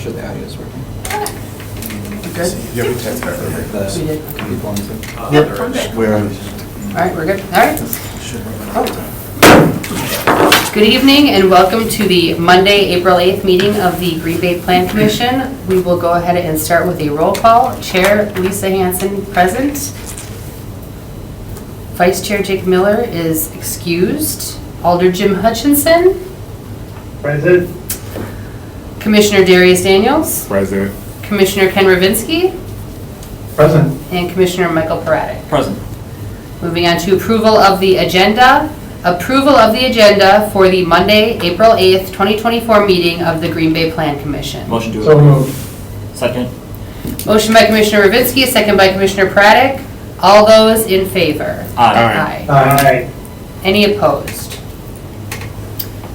sure the audio is working. Good? Yeah, we tested that earlier. The We did. people on Zoom. Yep, we're good. Where? All right, we're good. All right. Good evening and welcome to the Monday, April 8th meeting of the Green Bay Plan Commission. We will go ahead and start with a roll call. Chair Lisa Hanson present. Vice Chair Jake Miller is excused. Alder Jim Hutchinson. Present. Commissioner Darius Daniels. President. Commissioner Ken Ravinsky. Present. And Commissioner Michael Paradek. Present. Moving on to approval of the agenda. Approval of the agenda for the Monday, April 8th, 2024 meeting of the Green Bay Plan Commission. Motion to So approve. moved. Second. Motion by Commissioner Ravinsky, second by Commissioner Paradek. All those in favor? Aye. Aye. Any opposed?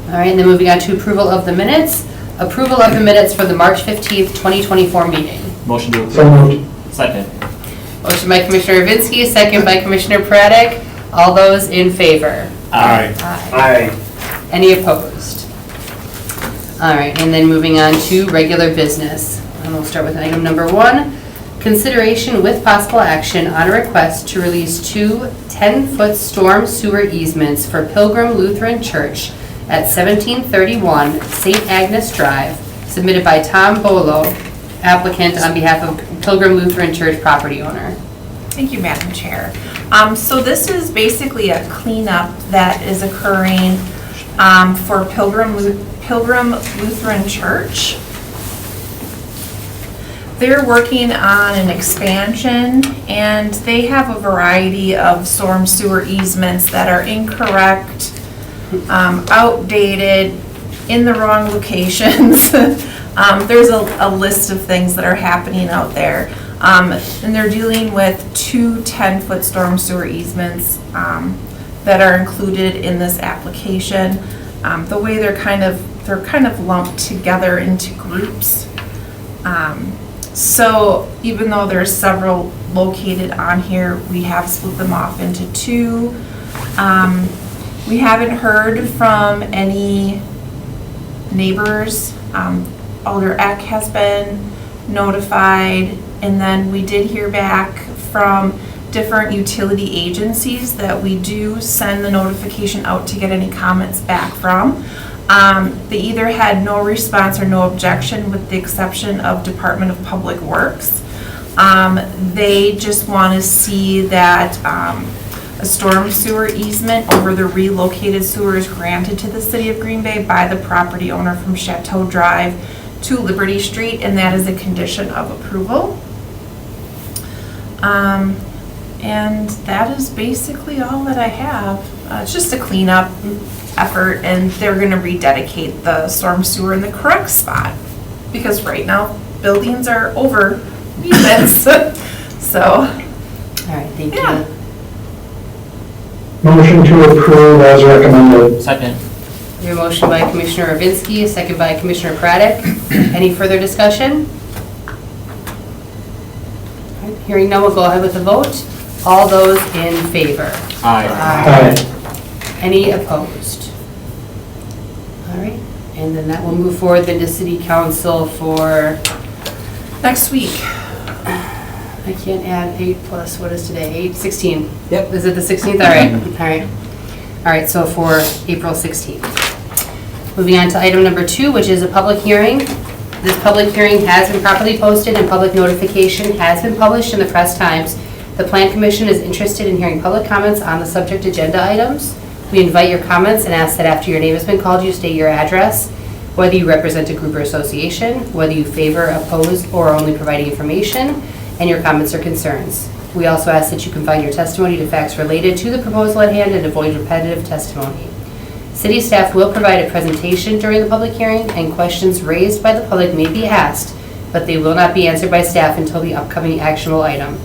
All right, and then moving on to approval of the minutes. Approval of the minutes for the March 15th, 2024 meeting. Motion to So approve. moved. Second. Motion by Commissioner Ravinsky, second by Commissioner Paradek. All those in favor? Aye. Aye. Any opposed? All right, and then moving on to regular business. And we'll start with item number 1. Consideration with possible action on a request to release 2 10-foot storm sewer easements for Pilgrim Lutheran Church at 1731 St. Agnes Drive, submitted by Tom Bolo, applicant on behalf of Pilgrim Lutheran Church property owner. Thank you, Madam Chair. So this is basically a cleanup that is occurring for Pilgrim Lutheran Church. They're working on an expansion, and they have a variety of storm sewer easements that are incorrect, outdated, in the wrong locations. There's a list of things that are happening out there. And they're dealing with 2 10-foot storm sewer easements that are included in this application. The way they're kind of lumped together into groups. So even though there's several located on here, we have split them off into 2. We haven't heard from any neighbors. Alder Eck has been notified, and then we did hear back from different utility agencies that we do send the notification out to get any comments back from. They either had no response or no objection, with the exception of Department of Public Works. They just want to see that a storm sewer easement over the relocated sewer is granted to the city of Green Bay by the property owner from Chateau Drive to Liberty Street, and that is a condition of approval. And that is basically all that I have. It's just a cleanup effort, and they're gonna rededicate the storm sewer in the correct spot, because right now, buildings are over easements. So, All right, thank Yeah. you. Motion to approve as recommended. Second. Your motion by Commissioner Ravinsky, second by Commissioner Paradek. Any further discussion? All right, hearing none, we'll go ahead with the vote. All those in favor? Aye. Aye. Any opposed? All right, and then that will move forward then to City Council for, next week. I can't add 8 plus, what is today, 8, 16? Yep. Is it the 16th? All right, all right. All right, so for April 16th. Moving on to item number 2, which is a public hearing. This public hearing has been properly posted and public notification has been published in the Press Times. The Plan Commission is interested in hearing public comments on the subject agenda items. We invite your comments and ask that after your name has been called, you state your address, whether you represent a group or association, whether you favor, oppose, or are only providing information, and your comments or concerns. We also ask that you confine your testimony to facts related to the proposal at hand and avoid repetitive testimony. City staff will provide a presentation during the public hearing, and questions raised by the public may be asked, but they will not be answered by staff until the upcoming actionable item.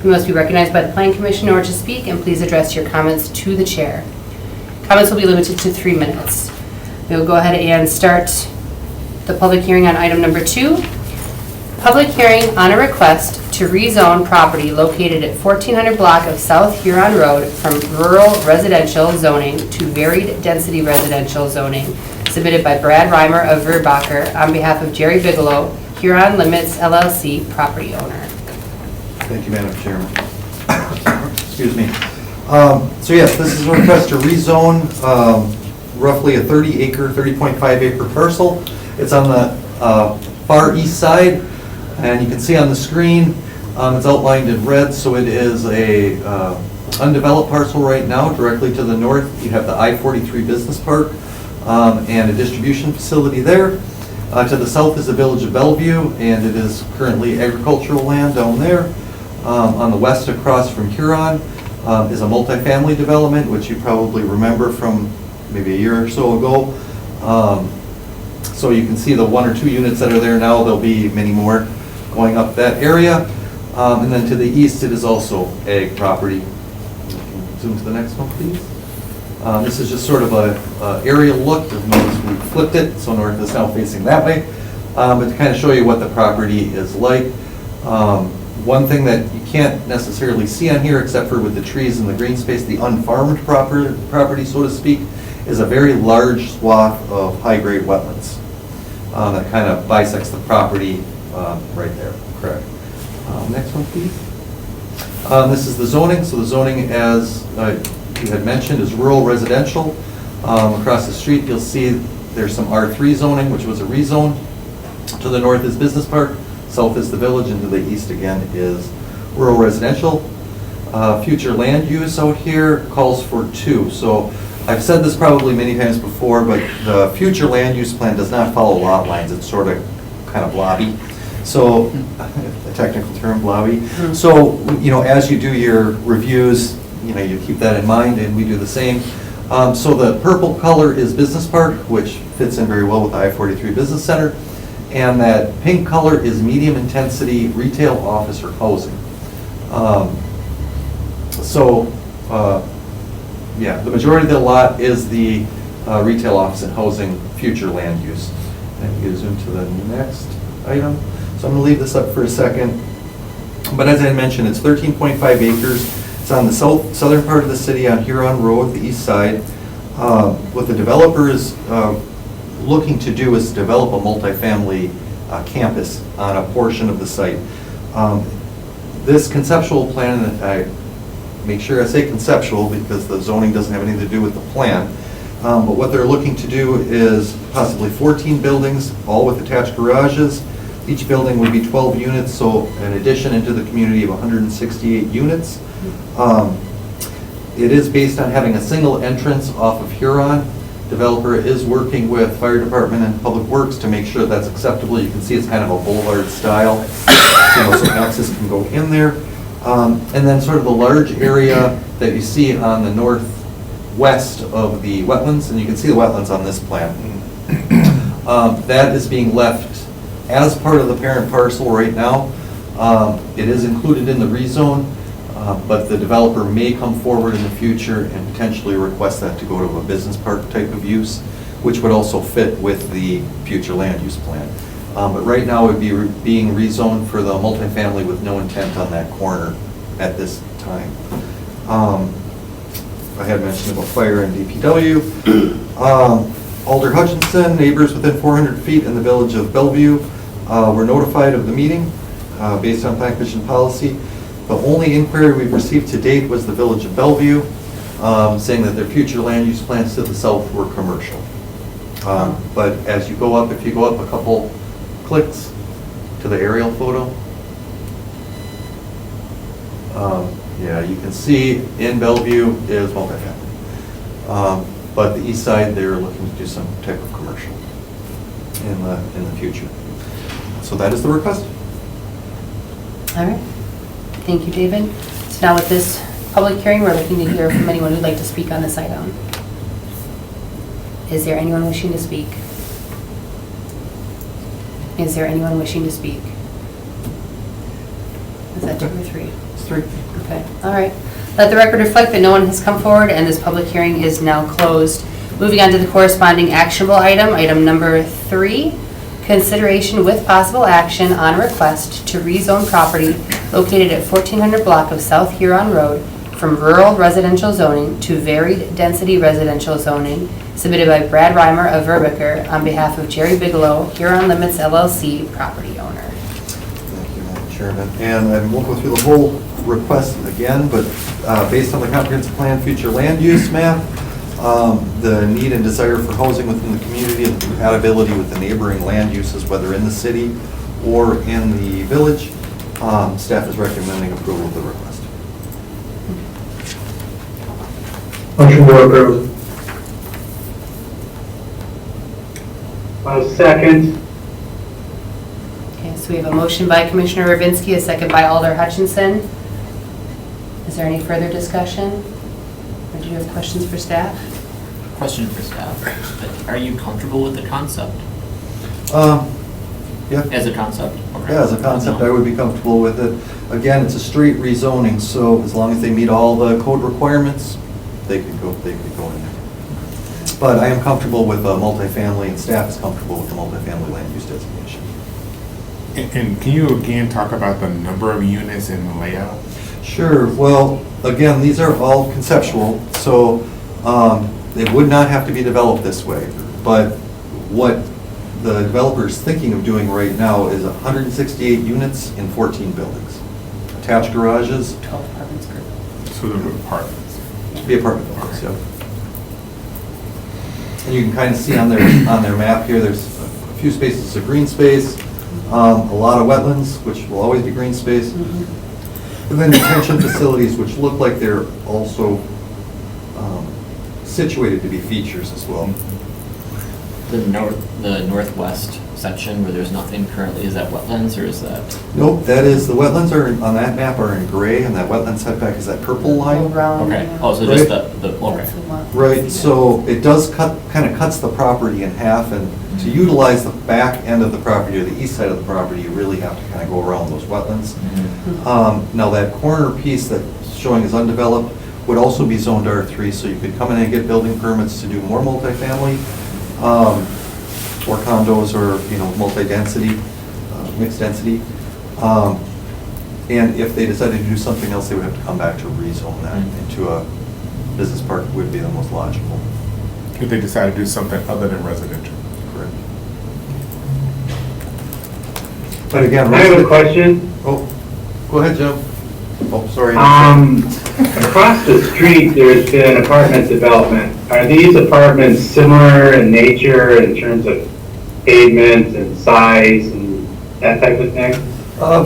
You must be recognized by the Plan Commission in order to speak, and please address your comments to the chair. Comments will be limited to 3 minutes. We will go ahead and start the public hearing on item number 2. Public hearing on a request to rezone property located at 1400 block of South Huron Road from rural residential zoning to varied density residential zoning, submitted by Brad Reimer of Verbacher on behalf of Jerry Bigelow, Huron Limits LLC property owner. Thank you, Madam Chairman. Excuse me. So yes, this is a request to rezone roughly a 30.5 acre parcel. It's on the far east side, and you can see on the screen, it's outlined in red, so it is a undeveloped parcel right now. Directly to the north, you have the I-43 Business Park and a distribution facility there. To the south is the village of Bellevue, and it is currently agricultural land down there. On the west, across from Huron, is a multifamily development, which you probably remember from maybe a year or so ago. So you can see the 1 or 2 units that are there now. There'll be many more going up that area. And then to the east, it is also ag property. Zoom to the next one, please. This is just sort of a aerial look. Notice we flipped it, so north is now facing that way. But to kind of show you what the property is like. One thing that you can't necessarily see on here, except for with the trees and the green space, the unfarmed property, so to speak, is a very large swath of high-grade wetlands that kind of bisects the property right there. Correct. Next one, please. This is the zoning. So the zoning, as you had mentioned, is rural residential. Across the street, you'll see there's some R3 zoning, which was a rezone. To the north is Business Park, south is the village, and to the east again is rural residential. Future land use out here calls for 2. So I've said this probably many times before, but the future land use plan does not follow lot lines. It's sort of kind of blobby. So, a technical term, blobby. So, you know, as you do your reviews, you know, you keep that in mind, and we do the same. So the purple color is Business Park, which fits in very well with the I-43 Business Center. And that pink color is medium intensity retail, office, or housing. Yeah, the majority of the lot is the retail, office, and housing future land use. And you zoom to the next item. So I'm going to leave this up for a second. But as I mentioned, it's 13.5 acres. It's on the southern part of the city on Huron Road, the east side. What the developer is looking to do is develop a multifamily campus on a portion of the site. This conceptual plan, I make sure I say conceptual because the zoning doesn't have anything to do with the plan, but what they're looking to do is possibly 14 buildings, all with attached garages. Each building would be 12 units, so an addition into the community of 168 units. It is based on having a single entrance off of Huron. Developer is working with fire department and public works to make sure that's acceptable. You can see it's kind of a boulevard style, so access can go in there. And then sort of the large area that you see on the northwest of the wetlands, and you can see the wetlands on this plan. That is being left as part of the parent parcel right now. It is included in the rezone, but the developer may come forward in the future and potentially request that to go to a business park type of use, which would also fit with the future land use plan. But right now it would be being rezoned for the multifamily with no intent on that corner at this time. I had mentioned about fire and DPW. Alder Hutchinson, neighbors within 400 feet in the village of Bellevue were notified of the meeting based on Plan Commission policy. The only inquiry we've received to date was the village of Bellevue saying that their future land use plans to the south were commercial. But as you go up, if you go up a couple clicks to the aerial photo, yeah, you can see in Bellevue is multifamily. But the east side, they're looking to do some type of commercial in the future. So that is the request. All right. Thank you, David. So now with this public hearing, we're looking to hear from anyone who'd like to speak on this item. Is there anyone wishing to speak? Is there anyone wishing to speak? Is that 2 or 3? It's 3. Okay, all right. Let the record reflect that no one has come forward and this public hearing is now closed. Moving on to the corresponding actionable item, item number 3, consideration with possible action on request to rezone property located at 1400 block of South Huron Road from rural residential zoning to varied density residential zoning, submitted by Brad Reimer of Verbicker on behalf of Jerry Bigelow, Huron Limits LLC, property owner. Thank you, Madam Chairman. And I won't go through the whole request again, but based on the comprehensive plan future land use map, the need and desire for housing within the community and the compatibility with the neighboring land uses, whether in the city or in the village, staff is recommending approval of the request. Motion to approve. I'll second. Okay, so we have a motion by Commissioner Ravinsky, a second by Alder Hutchinson. Is there any further discussion? Or do you have questions for staff? Question for staff. Are you comfortable with the concept? Yeah. As a concept? Okay. Yeah, as a concept, I would be comfortable with it. Again, it's a straight rezoning, so as long as they meet all the code requirements, they could go in there. But I am comfortable with multifamily, and staff is comfortable with the multifamily land use designation. And can you again talk about the number of units and the layout? Sure, well, again, these are all conceptual, so they would not have to be developed this way. But what the developer is thinking of doing right now is 168 units in 14 buildings. Attached garages, 12 apartments per. So the apartments. be apartment buildings, yeah. And you can kind of see on their map here, there's a few spaces of green space, a lot of wetlands, which will always be green space. And then detention facilities, which look like they're also situated to be features as well. The northwest section where there's nothing currently, is that wetlands or is that? Nope, that is, the wetlands are, on that map are in gray, and that wetland setback is that purple line. Around, Okay, yeah. oh, so just Right. the, okay. Right, so it does kind of cuts the property in half, and to utilize the back end of the property or the east side of the property, you really have to kind of go around those wetlands. Now, that corner piece that's showing as undeveloped would also be zoned R3, so you could come in and get building permits to do more multifamily, or condos, or, multi-density, mixed density. And if they decided to do something else, they would have to come back to rezone that into a business park would be the most logical. If they decide to do something other than residential. Correct. But again, I have a question. Oh, go ahead, Jim. Oh, sorry. Across the street, there's been apartment development. Are these apartments similar in nature in terms of pavement and size and that type of thing?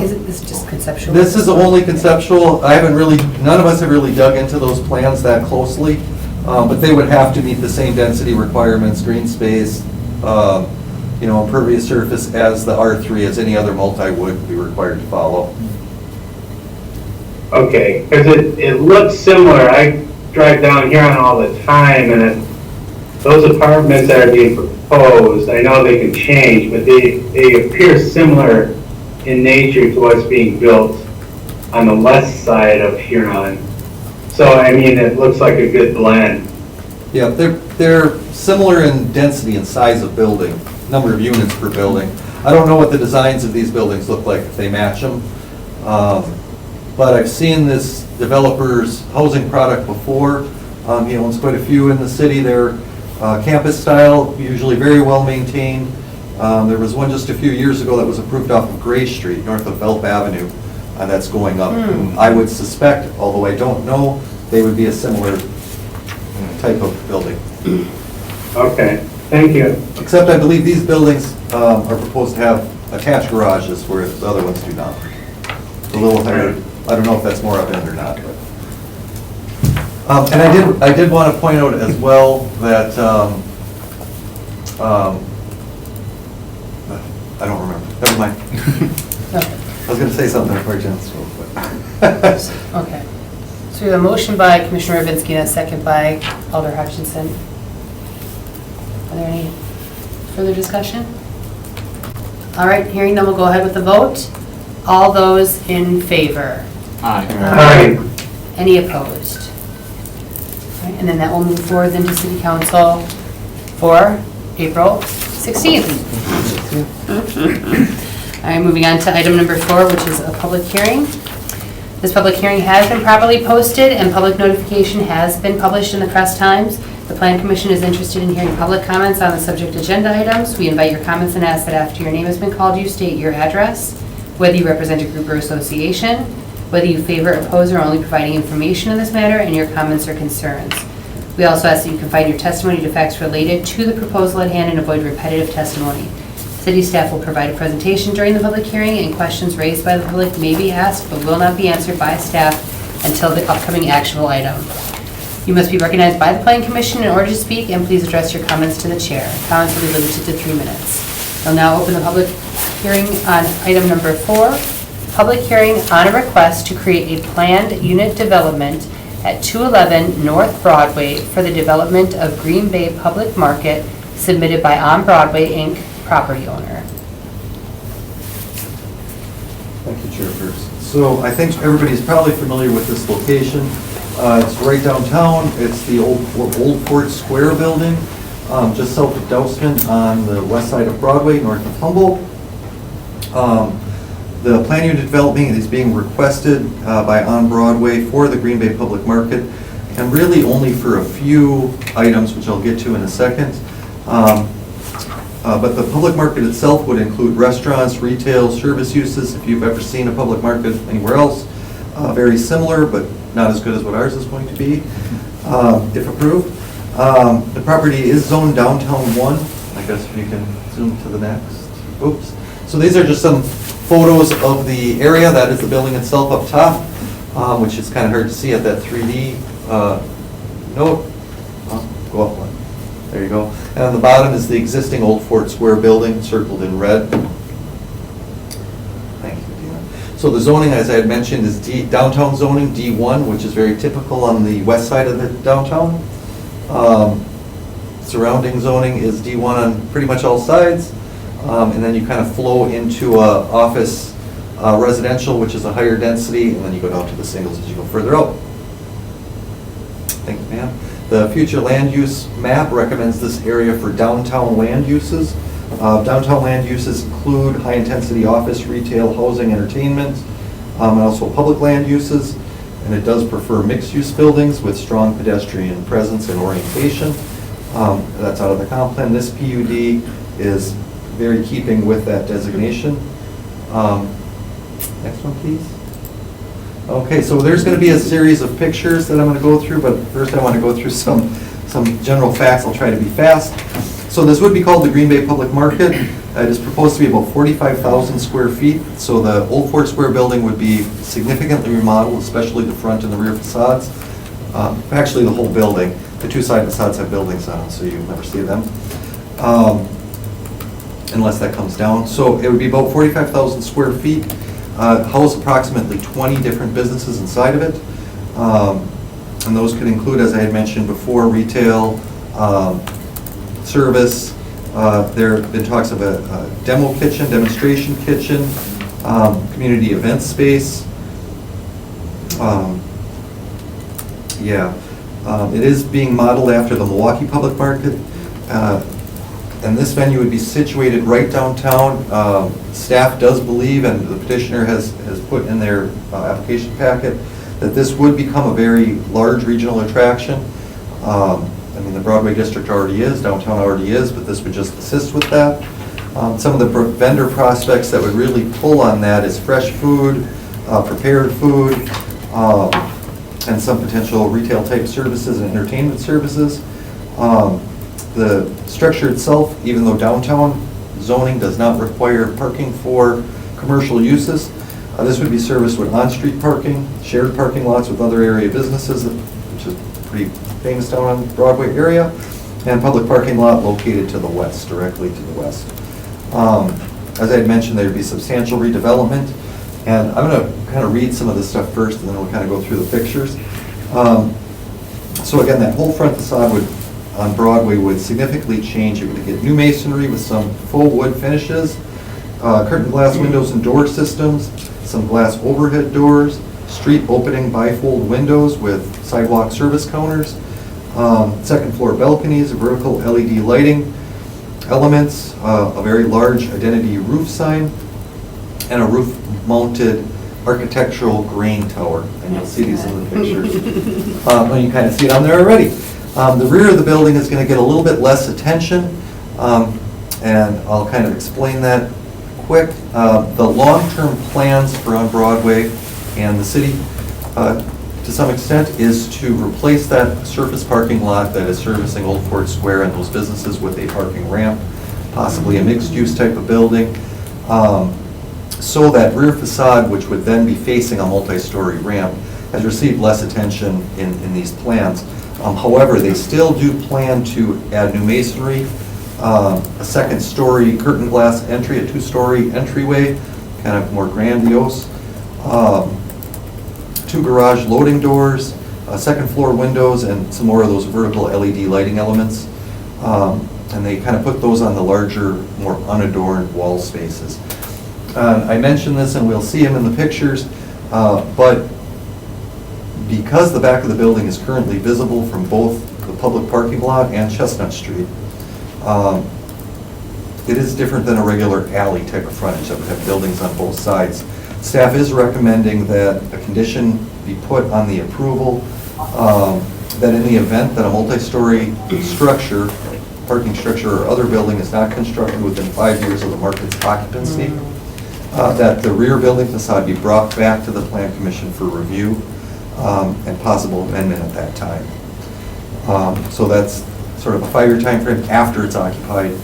Is this just conceptual? This is only conceptual. None of us have really dug into those plans that closely, but they would have to meet the same density requirements, green space, impervious surface as the R3, as any other multi would be required to follow. Okay, because it looks similar. I drive down here on all the time, and those apartments that are being proposed, I know they can change, but they appear similar in nature to what's being built on the west side of Huron. So, I mean, it looks like a good blend. Yeah, they're similar in density and size of building, number of units per building. I don't know what the designs of these buildings look like, if they match them. But I've seen this developer's housing product before. He owns quite a few in the city. They're campus style, usually very well maintained. There was one just a few years ago that was approved off of Gray Street, north of Velp Avenue, that's going up. I would suspect, although I don't know, they would be a similar type of building. Okay, thank you. Except I believe these buildings are proposed to have attached garages, where the other ones do not. A little higher, I don't know if that's more up-end or not, but. And I did want to point out as well that, I don't remember, never mind. I was going to say something before Jen spoke, but. Okay. So we have a motion by Commissioner Ravinsky and a second by Alder Hutchinson. Are there any further discussion? All right, hearing none, we'll go ahead with the vote. All those in favor? Aye. Aye. Any opposed? All right, and then that will move forward into City Council for April 16th. All right, moving on to item number 4, which is a public hearing. This public hearing has been properly posted and public notification has been published in the Press Times. The Plan Commission is interested in hearing public comments on the subject agenda items. We invite your comments and ask that after your name has been called, you state your address, whether you represent a group or association, whether you favor, oppose, or only providing information in this matter, and your comments or concerns. We also ask that you confine your testimony to facts related to the proposal at hand and avoid repetitive testimony. City staff will provide a presentation during the public hearing, and questions raised by the public may be asked but will not be answered by staff until the upcoming actionable item. You must be recognized by the Planning Commission in order to speak, and please address your comments to the chair. Comments will be limited to 3 minutes. I'll now open the public hearing on item number 4, public hearing on a request to create a planned unit development at 211 North Broadway for the development of Green Bay Public Market, submitted by On Broadway, Inc., property owner. Thank you, Chairperson. So I think everybody's probably familiar with this location. It's right downtown. It's the old Fort Square building, just south of Dousman on the west side of Broadway, north of Humboldt. The plan unit development is being requested by On Broadway for the Green Bay Public Market, and really only for a few items, which I'll get to in a second. But the public market itself would include restaurants, retail, service uses. If you've ever seen a public market anywhere else, very similar, but not as good as what ours is going to be, if approved. The property is zoned downtown 1. I guess if you can zoom to the next. Oops. So these are just some photos of the area. That is the building itself up top, which is kind of hard to see at that 3D note. Go up one. There you go. And on the bottom is the existing old Fort Square building, circled in red. Thank you, Dina. So the zoning, as I had mentioned, is downtown zoning, D1, which is very typical on the west side of the downtown. Surrounding zoning is D1 on pretty much all sides. And then you kind of flow into office residential, which is a higher density, and then you go down to the singles as you go further out. Thank you, ma'am. The future land use map recommends this area for downtown land uses. Downtown land uses include high-intensity office, retail, housing, entertainment, and also public land uses. And it does prefer mixed-use buildings with strong pedestrian presence and orientation. That's out of the comp plan. This PUD is very keeping with that designation. Next one, please. Okay, so there's going to be a series of pictures that I'm going to go through, but first I want to go through some general facts. I'll try to be fast. So this would be called the Green Bay Public Market. It is proposed to be about 45,000 square feet. So the old Fort Square building would be significantly remodeled, especially the front and the rear facades. Actually, the whole building. The two side facades have buildings on them, so you'll never see them. Unless that comes down. So it would be about 45,000 square feet, house approximately 20 different businesses inside of it. And those could include, as I had mentioned before, retail, service. There have been talks of a demo kitchen, demonstration kitchen, community event space. It is being modeled after the Milwaukee Public Market. And this venue would be situated right downtown. Staff does believe, and the petitioner has put in their application packet, that this would become a very large regional attraction. I mean, the Broadway district already is, downtown already is, but this would just assist with that. Some of the vendor prospects that would really pull on that is fresh food, prepared food, and some potential retail type services and entertainment services. The structure itself, even though downtown zoning does not require parking for commercial uses, this would be serviced with on-street parking, shared parking lots with other area businesses, which is pretty famous down on the Broadway area, and public parking lot located to the west, directly to the west. As I had mentioned, there would be substantial redevelopment, and I'm going to kind of read some of this stuff first, and then we'll kind of go through the pictures. So again, that whole front facade on Broadway would significantly change. It would get new masonry with some faux wood finishes, curtain glass windows and door systems, some glass overhead doors, street opening bifold windows with sidewalk service counters, second floor balconies, vertical LED lighting elements, a very large identity roof sign, and a roof mounted architectural grain tower, and you'll see these in the pictures. Well, you kind of see it on there already. The rear of the building is going to get a little bit less attention, and I'll kind of explain that quick. The long-term plans for on Broadway and the city, to some extent, is to replace that surface parking lot that is servicing Old Ford Square and those businesses with a parking ramp, possibly a mixed-use type of building. So that rear facade, which would then be facing a multi-story ramp, has received less attention in these plans. However, they still do plan to add new masonry, a second-story curtain glass entry, a two-story entryway, kind of more grandiose, 2 garage loading doors, second-floor windows, and some more of those vertical LED lighting elements. And they kind of put those on the larger, more unadorned wall spaces. I mentioned this, and we'll see them in the pictures, but because the back of the building is currently visible from both the public parking lot and Chestnut Street, it is different than a regular alley type of frontage that would have buildings on both sides. Staff is recommending that a condition be put on the approval that in the event that a multi-story structure, parking structure or other building is not constructed within 5 years of the market's occupancy, that the rear building facade be brought back to the Plan Commission for review and possible amendment at that time. So that's sort of a 5-year time frame after it's occupied.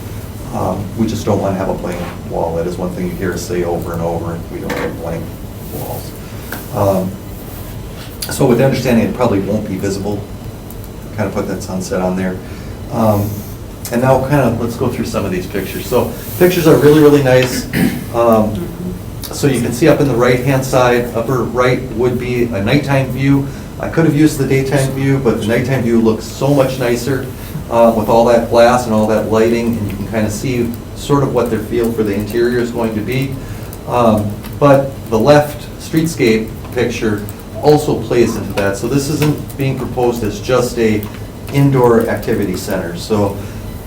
We just don't want to have a blank wall. That is one thing you hear us say over and over, we don't have blank walls. So with the understanding it probably won't be visible, kind of put that sunset on there. And now kind of, let's go through some of these pictures. So pictures are really, really nice. So you can see up in the right-hand side, upper right would be a nighttime view. I could have used the daytime view, but the nighttime view looks so much nicer with all that glass and all that lighting, and you can kind of see sort of what their feel for the interior is going to be. But the left streetscape picture also plays into that. So this isn't being proposed as just a indoor activity center. So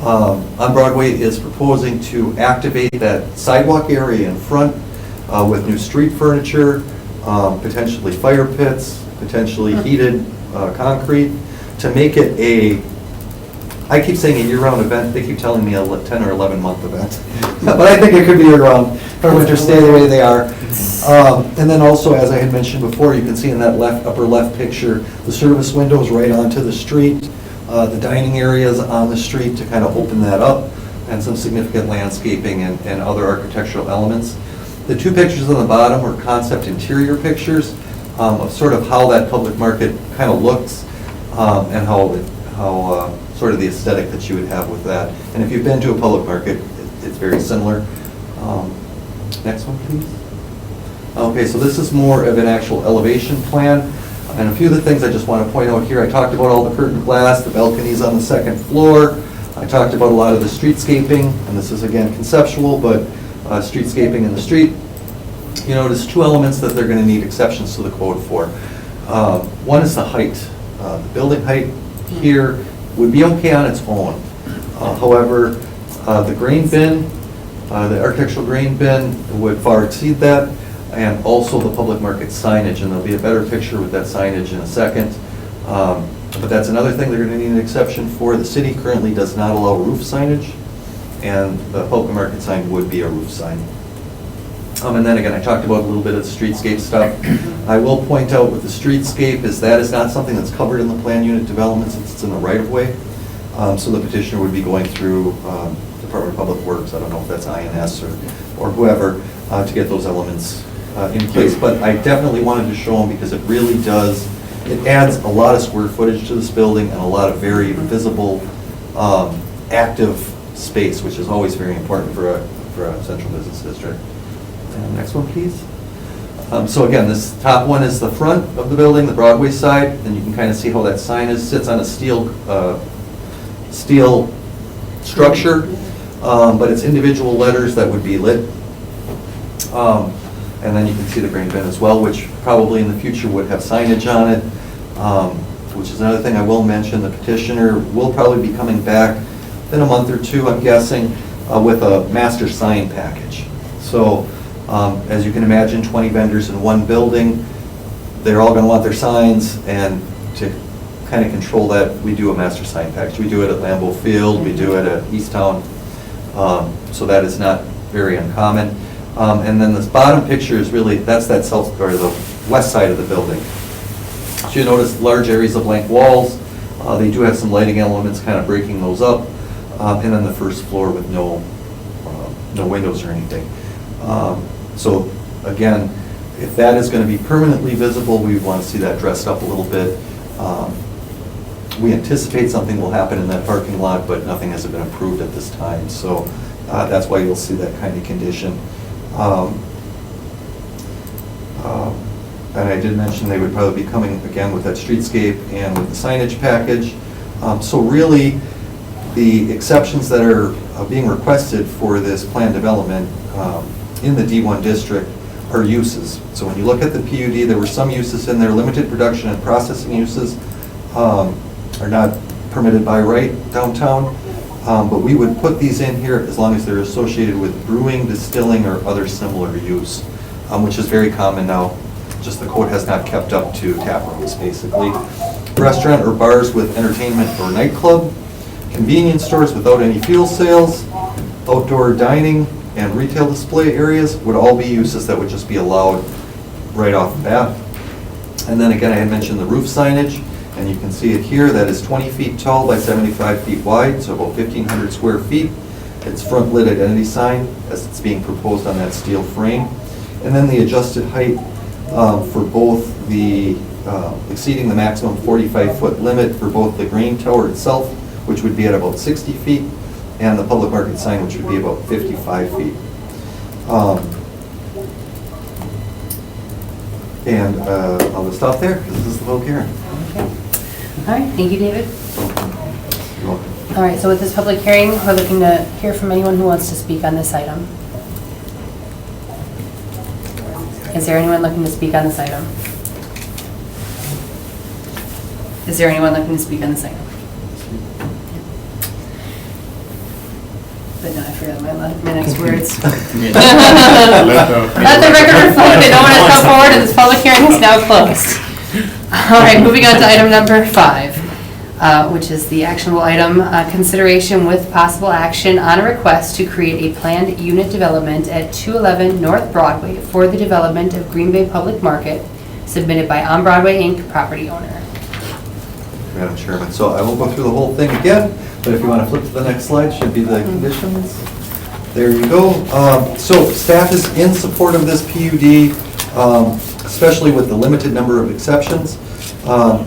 on Broadway is proposing to activate that sidewalk area in front with new street furniture, potentially fire pits, potentially heated concrete, to make it a, I keep saying a year-round event, they keep telling me a 10 or 11-month event. But I think it could be year-round, our winters stay the way they are. And then also, as I had mentioned before, you can see in that upper left picture, the service windows right onto the street, the dining areas on the street to kind of open that up, and some significant landscaping and other architectural elements. The 2 pictures on the bottom are concept interior pictures of sort of how that public market kind of looks and how sort of the aesthetic that you would have with that. And if you've been to a public market, it's very similar. Next one, please. Okay, so this is more of an actual elevation plan. And a few of the things I just want to point out here, I talked about all the curtain glass, the balconies on the second floor. I talked about a lot of the streetscaping, and this is again conceptual, but streetscaping in the street. You notice 2 elements that they're going to need exceptions to the code for. One is the height. The building height here would be okay on its own. However, the grain bin, the architectural grain bin would far exceed that, and also the public market signage, and there'll be a better picture with that signage in a second. But that's another thing they're going to need an exception for. The city currently does not allow roof signage, and the public market sign would be a roof sign. And then again, I talked about a little bit of the streetscape stuff. I will point out with the streetscape is that is not something that's covered in the plan unit development since it's in the right-of-way. So the petitioner would be going through Department of Public Works, I don't know if that's INS or whoever, to get those elements in place. But I definitely wanted to show them because it really does, it adds a lot of square footage to this building and a lot of very visible, active space, which is always very important for a central business district. And next one, please. So again, this top one is the front of the building, the Broadway side, and you can kind of see how that sign sits on a steel structure, but it's individual letters that would be lit. And then you can see the grain bin as well, which probably in the future would have signage on it, which is another thing I will mention. The petitioner will probably be coming back in a month or 2, I'm guessing, with a master sign package. So As you can imagine, 20 vendors in one building, they're all gonna want their signs, and to kind of control that, we do a master sign package. We do it at Lambeau Field, we do it at Easttown, so that is not very uncommon. And then this bottom picture is really, that's that south, or the west side of the building. So you notice large areas of blank walls. They do have some lighting elements kind of breaking those up. And then the first floor with no windows or anything. So again, if that is going to be permanently visible, we want to see that dressed up a little bit. We anticipate something will happen in that parking lot, but nothing has been approved at this time. So that's why you'll see that kind of condition. And I did mention they would probably be coming again with that streetscape and with the signage package. So really, the exceptions that are being requested for this planned development in the D1 district are uses. So when you look at the PUD, there were some uses in there, limited production and processing uses are not permitted by right downtown. But we would put these in here as long as they're associated with brewing, distilling, or other similar use, which is very common now. Just the code has not kept up to tap rooms, basically. Restaurant or bars with entertainment or nightclub, convenience stores without any fuel sales, outdoor dining, and retail display areas would all be uses that would just be allowed right off the bat. And then again, I had mentioned the roof signage, and you can see it here. That is 20 feet tall by 75 feet wide, so about 1,500 square feet. It's front lit identity sign as it's being proposed on that steel frame. And then the adjusted height for both the, exceeding the maximum 45-foot limit for both the grain tower itself, which would be at about 60 feet, and the public market sign, which would be about 55 feet. And I'll just stop there, because this is the public hearing. Okay. All right, thank you, David. You're welcome. All right, so with this public hearing, we're looking to hear from anyone who wants to speak on this item. Is there anyone looking to speak on this item? Is there anyone looking to speak on this item? But no, I forgot my next words. Let the record reflect that no one has come forward and this public hearing is now closed. All right, moving on to item number 5, which is the actionable item, consideration with possible action on a request to create a planned unit development at 211 North Broadway for the development of Green Bay Public Market, submitted by On Broadway Inc., property owner. Madam Chairman, so I won't go through the whole thing again, but if you want to flip to the next slide, should be the conditions. There you go. So staff is in support of this PUD, especially with the limited number of exceptions.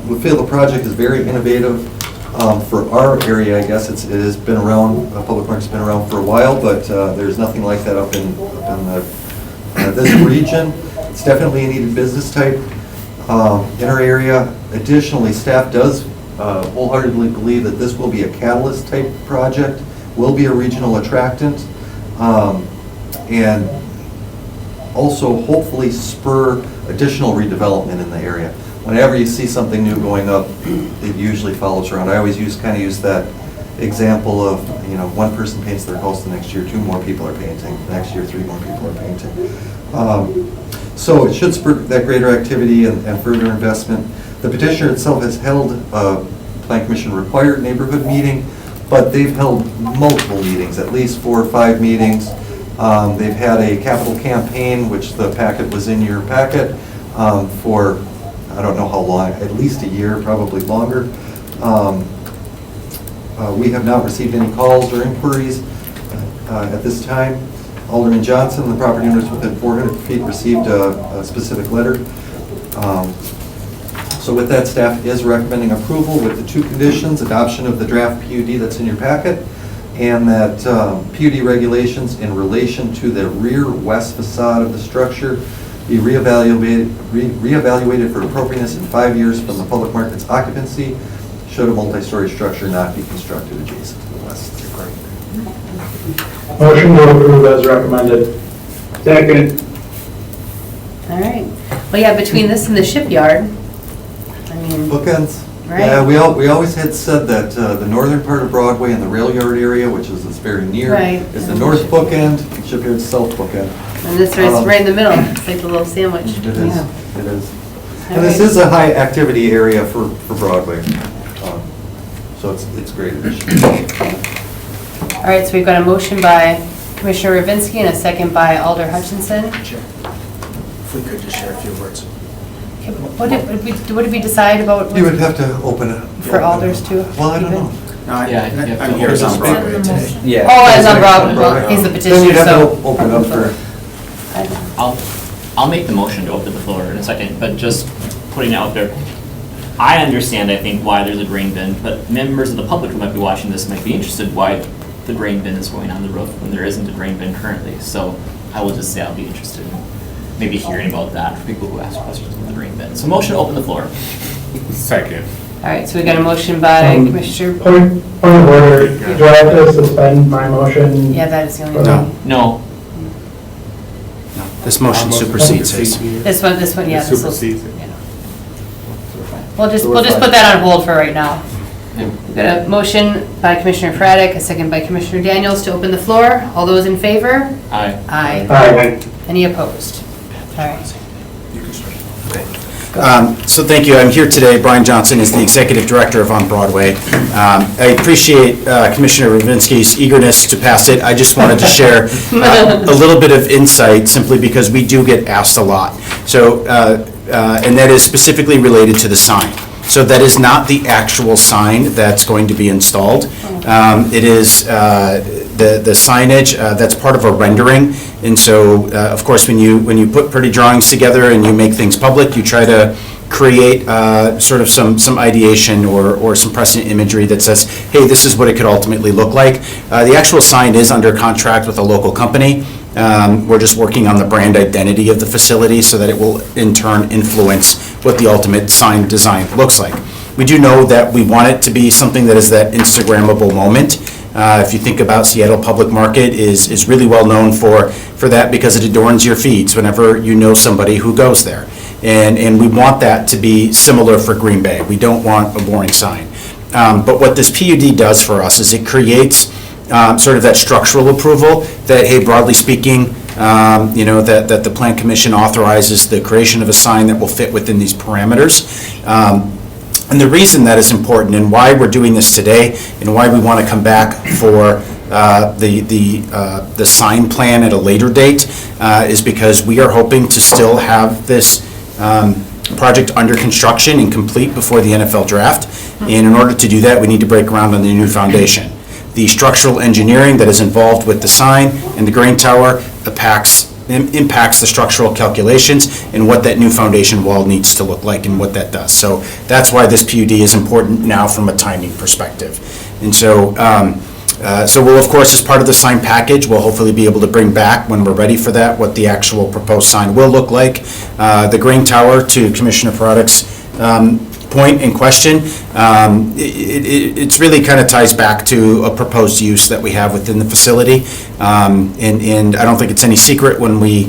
We feel the project is very innovative for our area. I guess it has been around, Public Market's been around for a while, but there's nothing like that up in this region. It's definitely a needed business type in our area. Additionally, staff does wholeheartedly believe that this will be a catalyst type project, will be a regional attractant, and also hopefully spur additional redevelopment in the area. Whenever you see something new going up, it usually follows around. I always use that example of, one person paints their house, the next year 2 more people are painting, the next year 3 more people are painting. So it should spur that greater activity and further investment. The petitioner itself has held a Plan Commission required neighborhood meeting, but they've held multiple meetings, at least 4 or 5 meetings. They've had a capital campaign, which the packet was in your packet, for I don't know how long, at least a year, probably longer. We have not received any calls or inquiries at this time. Alderman Johnson, the property owners within 400 feet received a specific letter. So with that, staff is recommending approval with the 2 conditions: adoption of the draft PUD that's in your packet, and that PUD regulations in relation to the rear west facade of the structure be reevaluated for appropriateness in 5 years from the public market's occupancy, should a multi-story structure not be constructed adjacent to the west. Motion to approve as recommended. Second. All right. Well, yeah, between this and the shipyard, I mean, Bookends. Right. Yeah, we always had said that the northern part of Broadway and the rail yard area, which is very near, Right. is the north bookend, Shipyard's south bookend. And this is right in the middle, it's like a little sandwich. It is, it is. And this is a high-activity area for Broadway. So it's great. All right, so we've got a motion by Commissioner Ravinsky and a second by Alder Hutchinson. Chair, if we could just share a few words. Okay, what did we decide about? You would have to open it. For Alders too? Well, I don't know. No, Yeah, you have I'm to here open on this. Broadway today. Yeah. Oh, it's on Broadway, well, he's the Then petitioner, you'd have so. to open up for, I'll make the motion to open the floor in a second, but just putting it out there. I understand, I think, why there's a grain bin, but members of the public who might be watching this might be interested why the grain bin is going on the roof when there isn't a grain bin currently. So I will just say I'll be interested in maybe hearing about that for people who ask questions about the grain bin. So motion to open the floor. Second. All right, so we got a motion by Commissioner, Point of order, do I have to suspend my motion? yeah, that is the only No. one. No, No, this motion supersedes his. This one, yeah, this will. Supersedes it. yeah. We'll just put that on hold for right now. We've got a motion by Commissioner Fraddick, a second by Commissioner Daniels to open the floor. All those in favor? aye. Aye. Aye. Any opposed? All right. So thank you. I'm here today. Brian Johnson is the Executive Director of On Broadway. I appreciate Commissioner Ravinsky's eagerness to pass it. I just wanted to share a little bit of insight simply because we do get asked a lot. So, and that is specifically related to the sign. So that is not the actual sign that's going to be installed. It is the signage that's part of a rendering. And so, of course, when you put pretty drawings together and you make things public, you try to create sort of some ideation or some precedent imagery that says, hey, this is what it could ultimately look like. The actual sign is under contract with a local company. We're just working on the brand identity of the facility so that it will in turn influence what the ultimate sign design looks like. We do know that we want it to be something that is that Instagrammable moment. If you think about Seattle Public Market is really well known for that because it adorns your feeds whenever you know somebody who goes there. And we want that to be similar for Green Bay. We don't want a boring sign. But what this PUD does for us is it creates sort of that structural approval that, hey, broadly speaking, that the Plan Commission authorizes the creation of a sign that will fit within these parameters. And the reason that is important and why we're doing this today and why we want to come back for the sign plan at a later date is because we are hoping to still have this project under construction and complete before the NFL draft. And in order to do that, we need to break ground on the new foundation. The structural engineering that is involved with the sign and the grain tower impacts the structural calculations and what that new foundation wall needs to look like and what that does. So that's why this PUD is important now from a timing perspective. And so, so we'll, of course, as part of the sign package, we'll hopefully be able to bring back, when we're ready for that, what the actual proposed sign will look like. The grain tower, to Commissioner Proddick's point in question, it's really kind of ties back to a proposed use that we have within the facility. And I don't think it's any secret when we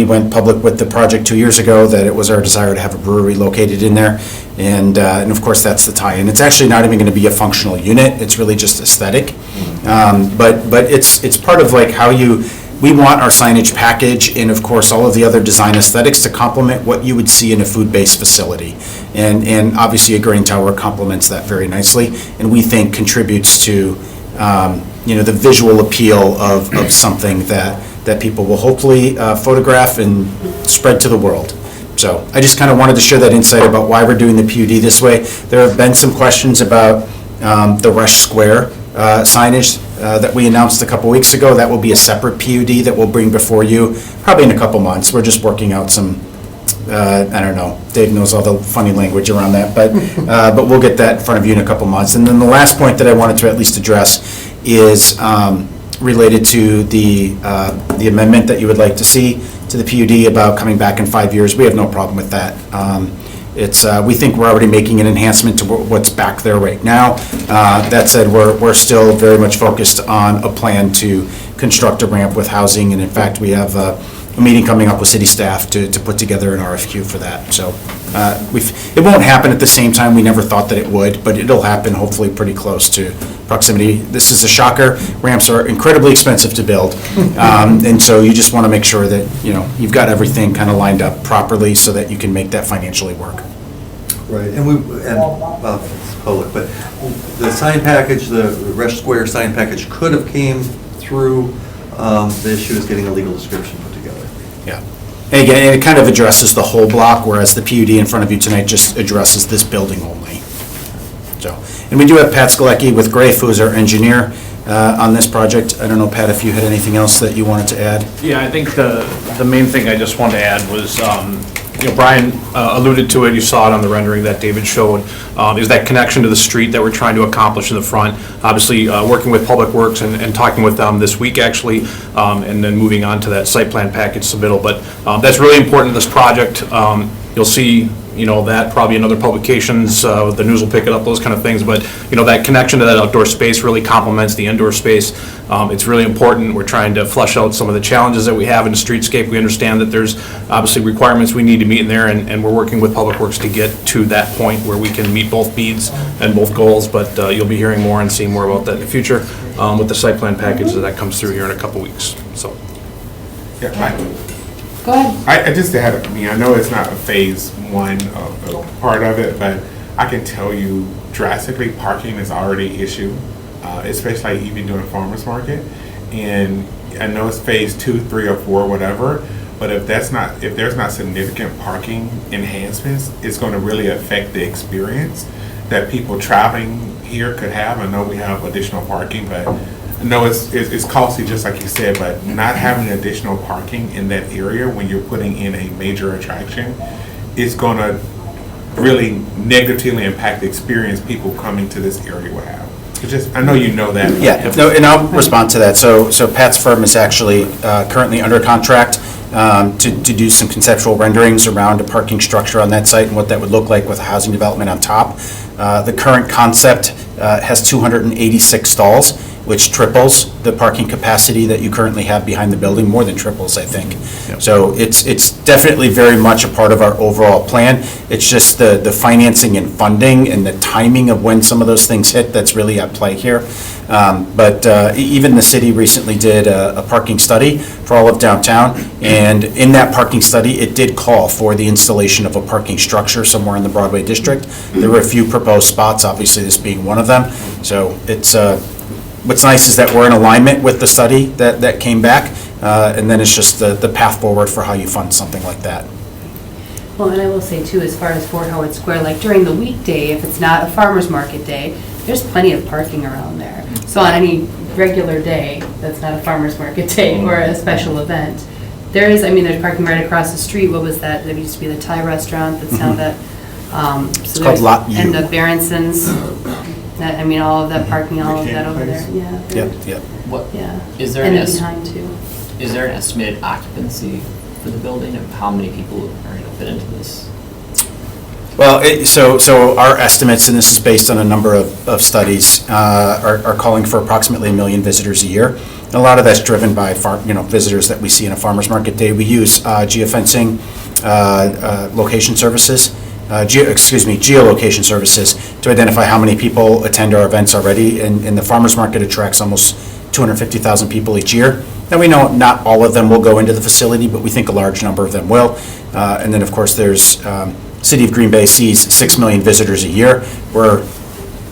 went public with the project 2 years ago that it was our desire to have a brewery located in there. And of course, that's the tie-in. It's actually not even going to be a functional unit. It's really just aesthetic. But it's part of like how we want our signage package and of course all of the other design aesthetics to complement what you would see in a food-based facility. And obviously a grain tower complements that very nicely and we think contributes to the visual appeal of something that people will hopefully photograph and spread to the world. So I just kind of wanted to share that insight about why we're doing the PUD this way. There have been some questions about the Rush Square signage that we announced a couple weeks ago. That will be a separate PUD that we'll bring before you probably in a couple months. We're just working out some, I don't know, Dave knows all the funny language around that, but we'll get that in front of you in a couple months. And then the last point that I wanted to at least address is related to the amendment that you would like to see to the PUD about coming back in 5 years. We have no problem with that. We think we're already making an enhancement to what's back there right now. That said, we're still very much focused on a plan to construct a ramp with housing, and in fact, we have a meeting coming up with city staff to put together an RFQ for that. So it won't happen at the same time. We never thought that it would, but it'll happen hopefully pretty close to proximity. This is a shocker. Ramps are incredibly expensive to build. And so you just want to make sure that, you've got everything kind of lined up properly so that you can make that financially work. Right, well, it's public, but the sign package, the Resch Square sign package could have came through. The issue is getting a legal description put together. Yeah. And again, it kind of addresses the whole block, whereas the PUD in front of you tonight just addresses this building only. So, and we do have Pat Skalecki with Grafe, who is our engineer on this project. I don't know, Pat, if you had anything else that you wanted to add? Yeah, I think the main thing I just wanted to add was, Brian alluded to it, you saw it on the rendering that David showed, is that connection to the street that we're trying to accomplish in the front. Obviously, working with Public Works and talking with them this week, actually, and then moving on to that site plan package submittal. But that's really important to this project. You'll see, that probably in other publications, the news will pick it up, those kind of things. But, that connection to that outdoor space really complements the indoor space. It's really important. We're trying to flesh out some of the challenges that we have in the streetscape. We understand that there's obviously requirements we need to meet in there, and we're working with Public Works to get to that point where we can meet both needs and both goals. But you'll be hearing more and seeing more about that in the future with the site plan package that comes through here in a couple weeks. So. Yeah, Go ahead. I just had, I know it's not a phase one of part of it, but I can tell you drastically parking is already an issue, especially even during farmers market. And I know it's phase 2, 3, or 4, whatever, but if there's not significant parking enhancements, it's going to really affect the experience that people traveling here could have. I know we have additional parking, but I know it's costly, just like you said, but not having additional parking in that area when you're putting in a major attraction is going to really negatively impact the experience people coming to this area will have. I know you know that. Yeah, no, and I'll respond to that. So Pat's firm is actually currently under contract to do some conceptual renderings around a parking structure on that site and what that would look like with a housing development on top. The current concept has 286 stalls, which triples the parking capacity that you currently have behind the building, more than triples, I think. Yep. So it's definitely very much a part of our overall plan. It's just the financing and funding and the timing of when some of those things hit that's really at play here. But even the city recently did a parking study for all of downtown, and in that parking study, it did call for the installation of a parking structure somewhere in the Broadway district. There were a few proposed spots, obviously this being one of them. So it's what's nice is that we're in alignment with the study that came back, and then it's just the path forward for how you fund something like that. Well, and I will say too, as far as Fort Howard Square, like during the weekday, if it's not a farmer's market day, there's plenty of parking around there. So on any regular day, that's not a farmer's market day or a special event, there's parking right across the street. What was that? There used to be the Thai restaurant that's now that. It's called Lot U. And the Berenson's, all of that parking, all of that over there, yeah. Yep. What, Yeah. is there And an behind too. is there an estimated occupancy for the building of how many people are going to fit into this? Well, so our estimates, and this is based on a number of studies, are calling for approximately 1 million visitors a year. And a lot of that's driven by visitors that we see in a farmer's market day. We use geofencing location services, geolocation services to identify how many people attend our events already. And the farmer's market attracts almost 250,000 people each year. And we know not all of them will go into the facility, but we think a large number of them will. And then, of course, there's City of Green Bay sees 6 million visitors a year. We're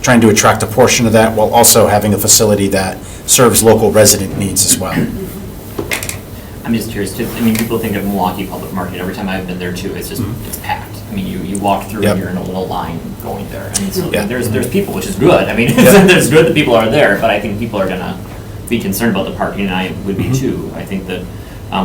trying to attract a portion of that while also having a facility that serves local resident needs as well. I'm just curious, too. People think of Milwaukee Public Market. Every time I've been there too, it's just, it's packed. You walk through Yep. and you're in a little line going there. So Yeah. there's people, which is good. There's good that people are there, but I think people are gonna be concerned about the parking, and I would be too. I think that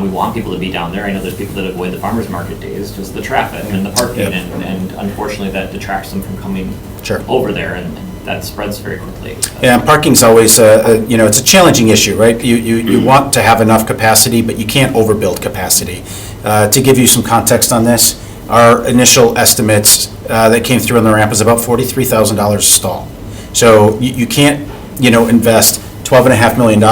we want people to be down there. I know there's people that avoid the farmer's market days, just the traffic and the parking, Yep. and unfortunately that detracts them from coming Sure. over there, and that spreads very quickly. Yeah, and parking's always, it's a challenging issue, right? You want to have enough capacity, but you can't overbuild capacity. To give you some context on this, our initial estimates that came through on the ramp is about $43,000 a stall. So you can't, invest $12.5 million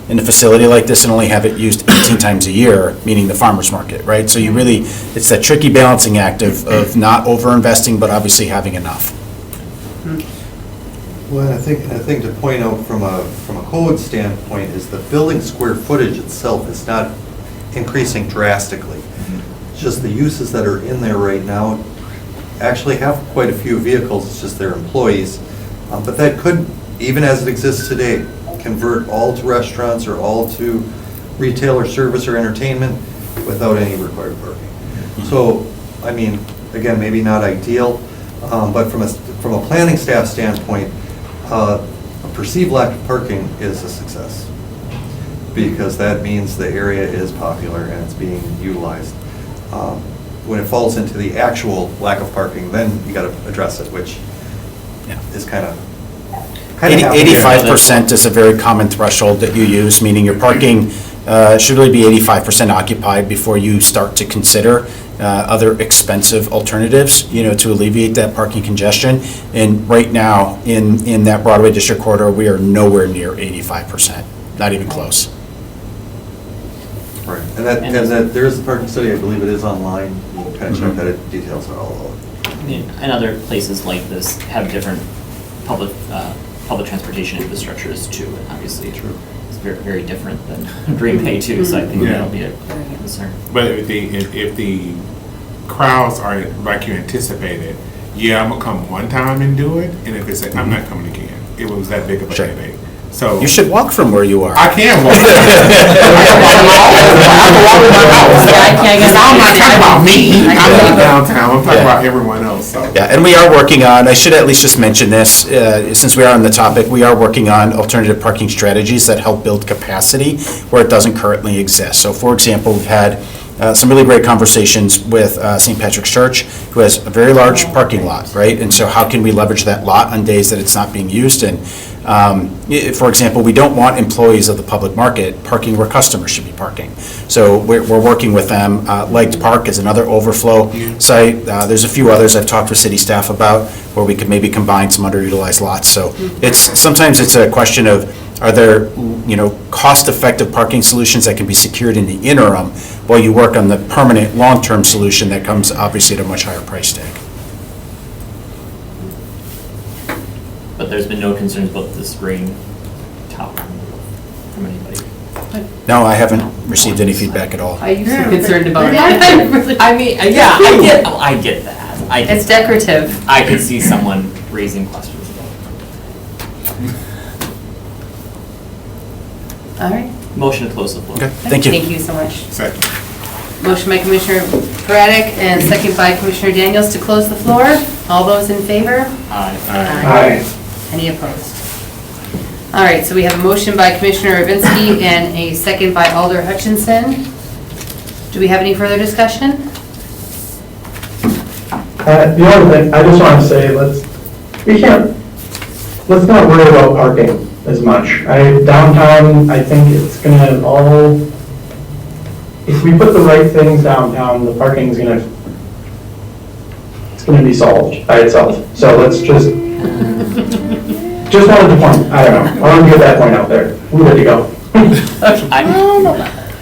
in a facility like this and only have it used 18 times a year, meaning the farmer's market, right? So it's that tricky balancing act of not over-investing, but obviously having enough. Well, I think to point out from a code standpoint is the building square footage itself is not increasing drastically. It's just the uses that are in there right now actually have quite a few vehicles, it's just their employees. But that could, even as it exists today, convert all to restaurants or all to retail or service or entertainment without any required parking. So, I mean, again, maybe not ideal, but from a planning staff standpoint, a perceived lack of parking is a success, because that means the area is popular and it's being utilized. When it falls into the actual lack of parking, then you gotta address it, which is kind of. 85% is a very common threshold that you use, meaning your parking should really be 85% occupied before you start to consider other expensive alternatives, to alleviate that parking congestion. And right now, in that Broadway District Corridor, we are nowhere near 85%, not even close. Right, and that there is a parking study, I believe it is online, you can kind of check that, it details it all out. And other places like this have different public transportation infrastructures too, and obviously it's very, very different than Green Bay too, so I think that'll be a concern. But if the crowds are like you anticipated, I'm gonna come one time and do it, and if it's, I'm not coming again. It was that big of a headache. So You should walk from where you are. I can walk. I'm not talking about me. I'm not downtown. I'm talking about everyone else. So. Yeah, and we are working on, I should at least just mention this, since we are on the topic, we are working on alternative parking strategies that help build capacity where it doesn't currently exist. So for example, we've had some really great conversations with St. Patrick's Church, who has a very large parking lot, right? And so how can we leverage that lot on days that it's not being used? And for example, we don't want employees of the public market parking where customers should be parking. So we're working with them. Light Park is another overflow site. There's a few others I've talked with city staff about where we could maybe combine some underutilized lots. So sometimes it's a question of, are there, cost-effective parking solutions that can be secured in the interim while you work on the permanent, long-term solution that comes obviously at a much higher price tag? But there's been no concerns about the spraying tower from anybody. No, I haven't received any feedback at all. I used to be concerned about it. I mean, I get that. It's decorative. I could see someone raising questions about it. All right. Motion to close the floor. Okay, thank you. Thank you so much. Second. Motion by Commissioner Braddock and second by Commissioner Daniels to close the floor. All those in favor? Aye. Aye. Any opposed? All right, so we have a motion by Commissioner Ravinsky and a second by Alder Hutchinson. Do we have any further discussion? The other thing, I just want to say, let's not worry about parking as much. Downtown, I think it's gonna all, if we put the right things downtown, the parking's gonna be solved by itself. So let's just wanted to point, I don't know, I want to get that point out there. We're good to go.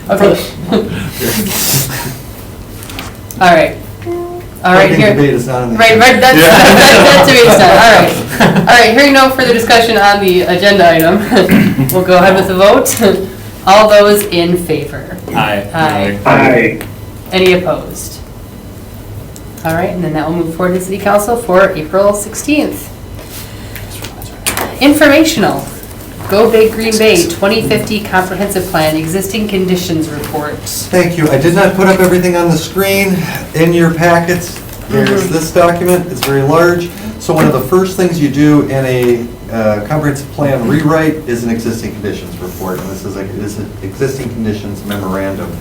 Okay. All right. All right, Parking here. debate is not on the Right, agenda. that's to be said. All right. All right, hearing no further discussion on the agenda item, we'll go ahead with the vote. All those in favor? Aye. Aye. Any opposed? All right, and then that will move forward to City Council for April 16th. Informational. Go Big Green Bay 2050 Comprehensive Plan Existing Conditions Report. Thank you. I did not put up everything on the screen in your packets. There's this document, it's very large. So one of the first things you do in a comprehensive plan rewrite is an existing conditions report, and this is an existing conditions memorandum.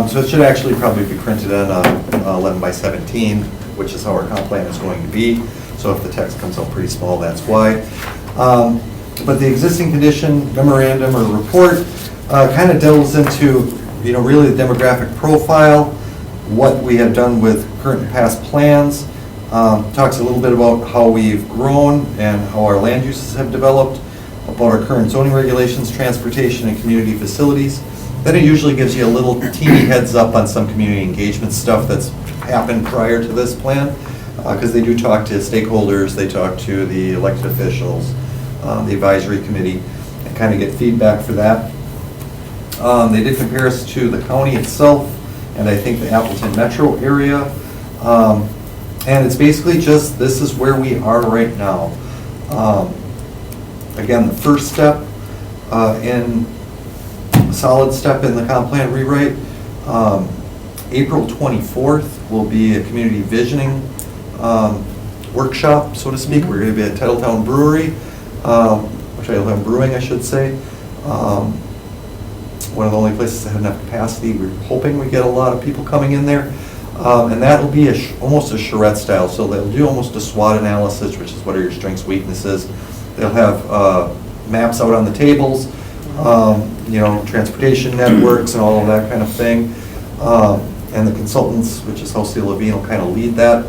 So it should actually probably be printed on 11 by 17, which is how our comp plan is going to be. So if the text comes out pretty small, that's why. But the existing condition memorandum or report kind of delves into, really the demographic profile, what we have done with current and past plans, talks a little bit about how we've grown and how our land uses have developed, about our current zoning regulations, transportation, and community facilities. Then it usually gives you a little teeny heads up on some community engagement stuff that's happened prior to this plan, because they do talk to stakeholders, they talk to the elected officials, the advisory committee, and kind of get feedback for that. They did compare us to the county itself, and I think the Appleton metro area. And it's basically just, this is where we are right now. Again, the first step solid step in the comp plan rewrite. April 24th will be a community visioning workshop, so to speak. We're going to be at Titletown Brewery, Titletown Brewing, I should say. One of the only places that had enough capacity. We're hoping we get a lot of people coming in there. And that'll be almost a charrette style. So they'll do almost a SWOT analysis, which is what are your strengths, weaknesses. They'll have maps out on the tables, transportation networks and all of that kind of thing. And the consultants, which is Jose Levine, will kind of lead that.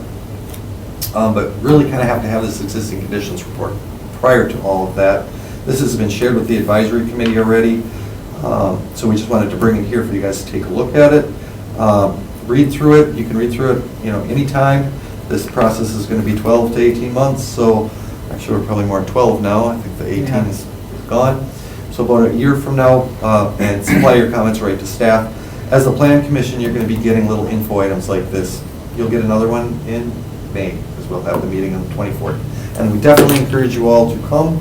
But really kind of have to have this existing conditions report prior to all of that. This has been shared with the advisory committee already. So we just wanted to bring it here for you guys to take a look at it. Read through it. You can read through it, anytime. This process is going to be 12 to 18 months, so actually we're probably more at 12 now. I think the 18 is gone. So about a year from now, and supply your comments right to staff. As the plan commission, you're going to be getting little info items like this. You'll get another one in May, because we'll have the meeting on the 24th. And we definitely encourage you all to come.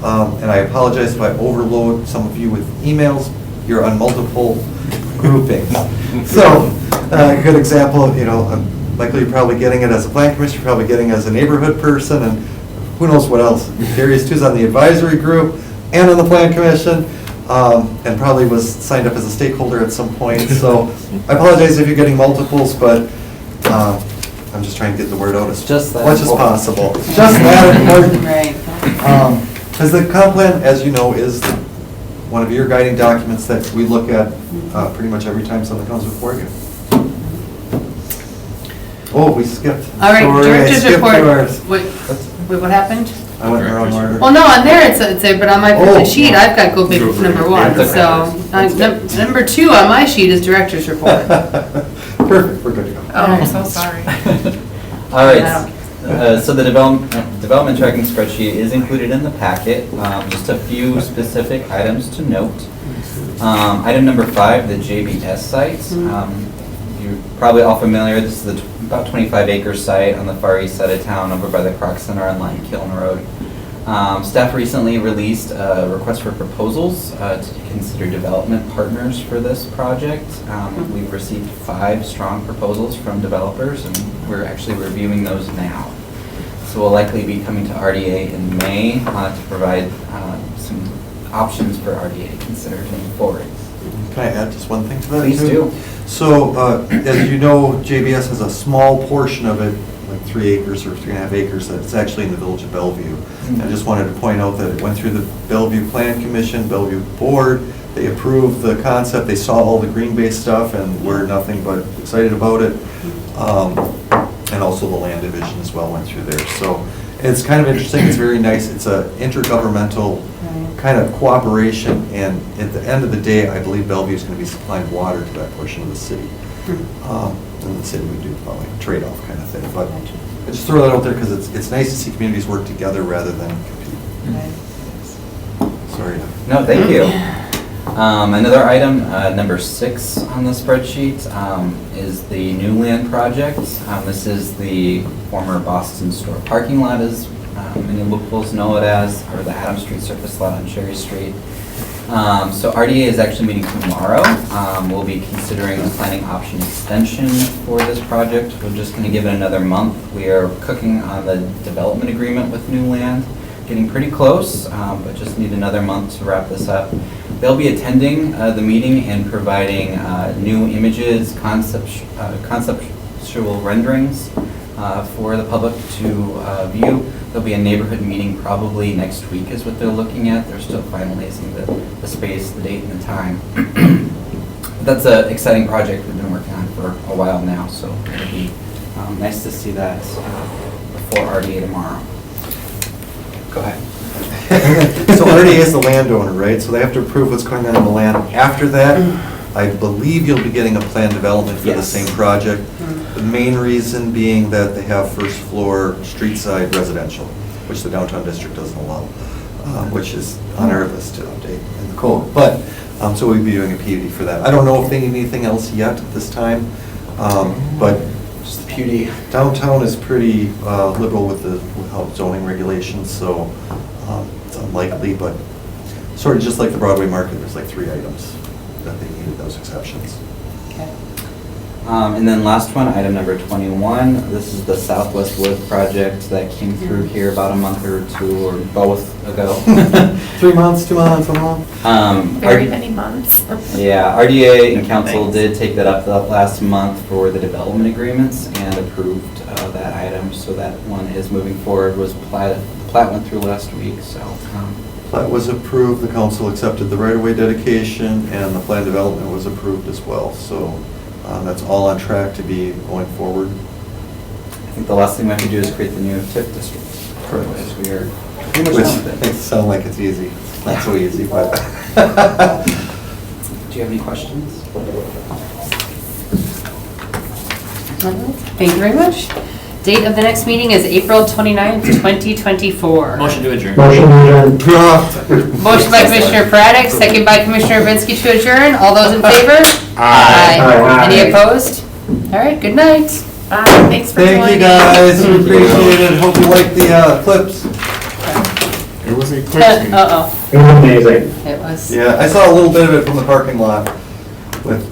And I apologize if I overload some of you with emails. You're on multiple groupings. So, a good example, likely you're probably getting it as a plan commissioner, you're probably getting it as a neighborhood person, and who knows what else. Darius too's on the advisory group and on the plan commission, and probably was signed up as a stakeholder at some point. So I apologize if you're getting multiples, but I'm just trying to get the word out as much as possible. Just that important. Right. Because the comp plan, as you know, is one of your guiding documents that we look at pretty much every time something comes before you. Oh, we skipped. All right, Sorry, I director's skipped report. yours. Wait, what happened? I went in the wrong order. Well, no, on there it's but on my Oh. sheet, I've got go big number one, That's so. okay. Number 2 on my sheet is director's report. Perfect, we're good to go. Oh, I'm so sorry. All right, so the development tracking spreadsheet is included in the packet. Just a few specific items to note. Item number 5, the JBS sites. You're probably all familiar, this is about 25-acre site on the far east side of town over by the Croc Center on Line Kiln Road. Staff recently released a request for proposals to consider development partners for this project. We've received 5 strong proposals from developers, and we're actually reviewing those now. So we'll likely be coming to RDA in May to provide some options for RDA to consider to move forward. Can I add just one thing to that? Please too? do. So, as you know, JBS has a small portion of it, like 3 acres or 3.5 acres, that's actually in the village of Bellevue. I just wanted to point out that it went through the Bellevue Plan Commission, Bellevue Board. They approved the concept, they saw all the Green Bay stuff, and we're nothing but excited about it. And also the land division as well went through there. So it's kind of interesting, it's very nice. It's a intergovernmental kind of cooperation, and at the end of the day, I believe Bellevue is going to be supplying water to that portion of the city. And the city would do probably a trade-off kind of thing. But I just throw that out there because it's nice to see communities work together rather than compete. Sorry. No, thank you. Another item, number 6 on the spreadsheet, is the new land project. This is the former Boston store parking lot, as many locals know it as, or the Adams Street surface lot on Cherry Street. So RDA is actually meeting tomorrow. We'll be considering a planning option extension for this project. We're just going to give it another month. We are cooking on the development agreement with new land, getting pretty close, but just need another month to wrap this up. They'll be attending the meeting and providing new images, conceptual renderings for the public to view. There'll be a neighborhood meeting probably next week is what they're looking at. They're still finalizing the space, the date, and the time. That's an exciting project we've been working on for a while now, so it'll be nice to see that before RDA tomorrow. Go ahead. So RDA is the landowner, right? So they have to approve what's going on in the land. After that, I believe you'll be getting a planned development for the Yes. same project. The main reason being that they have first floor street side residential, which the downtown district doesn't allow. which is on our list to update in the code. But, so we'll be doing a PUD for that. I don't know if they need anything else yet at this time, but just the PUD. Downtown is pretty liberal with how zoning regulations, so it's unlikely, but sort of just like the Broadway market, there's like 3 items that they needed those exceptions. Okay. And then last one, item number 21, this is the Southwest Wood project that came through here about a month or 2 or both ago. 3 months, 2 months, 1 month. Very many months. Yeah, RDA and council did take that up last month for the development agreements and approved that item, so that one is moving forward, was plat went through last week, so. Plat was approved, the council accepted the right-of-way dedication, and the plan development was approved as well, so that's all on track to be going forward. I think the last thing we have to do is create the new TIF district. Correct. As we are pretty much Which done with it. makes it sound like it's easy. Not so easy, but. Do you have any questions? Thank you very much. Date of the next meeting is April 29th, 2024. Motion to adjourn. Motion adjourned. Motion by Commissioner Praddick, second by Commissioner Vinsky to adjourn. All those in favor? Aye. Aye. Any opposed? All right, good night. Bye, thanks for joining. Thank you, guys, we appreciate it, hope you like the clips. It was eclipsing. Uh-oh, It was amazing. it was. Yeah, I saw a little bit of it from the parking lot with